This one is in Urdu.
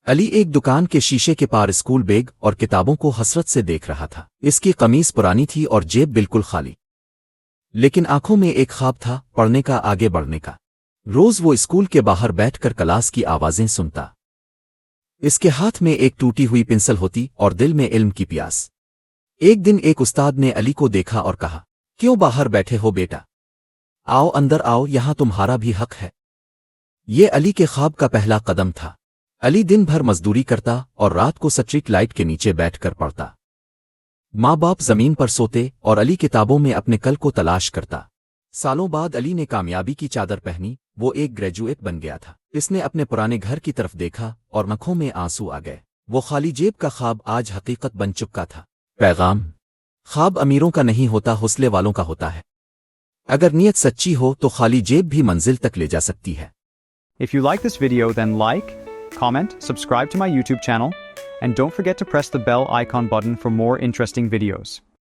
علی ایک دکان کے شیشے کے پار اسکول بیگ اور کتابوں کو حسرت سے دیکھ رہا تھا۔ اس کی قمیض پرانی تھی اور جیب بالکل خالی، لیکن آنکھوں میں ایک خواب تھا، پڑھنے کا، آگے بڑھنے کا۔ روز وہ اسکول کے باہر بیٹھ کر کلاس کی آوازیں سنتا۔ اس کے ہاتھ میں ایک ٹوٹی ہوئی پنسل ہوتی اور دل میں علم کی پیاس۔ ایک دن ایک استاد نے علی کو دیکھا اور کہا، کیوں باہر بیٹھے ہو بیٹا؟ آؤ اندر آؤ، یہاں تمہارا بھی حق ہے۔ یہ علی کے خواب کا پہلا قدم تھا۔ علی دن بھر مزدوری کرتا اور رات کو سٹریٹ لائٹ کے نیچے بیٹھ کر پڑھتا۔ ماں باپ زمین پر سوتے اور علی کتابوں میں اپنے کل کو تلاش کرتا۔ سالوں بعد علی نے کامیابی کی چادر پہنی، وہ ایک گریجویٹ بن گیا تھا۔ اس نے اپنے پرانے گھر کی طرف دیکھا اور آنکھوں میں آنسو آ گئے۔ وہ خالی جیب کا خواب آج حقیقت بن چکا تھا۔ پیغام: خواب امیروں کا نہیں ہوتا، حوصلے والوں کا ہوتا ہے۔ اگر نیت سچی ہو تو خالی جیب بھی منزل تک لے جا سکتی ہے۔ If you like this video, then like, comment, subscribe to my YouTube channel, and don't forget to press the bell icon button for more interesting videos.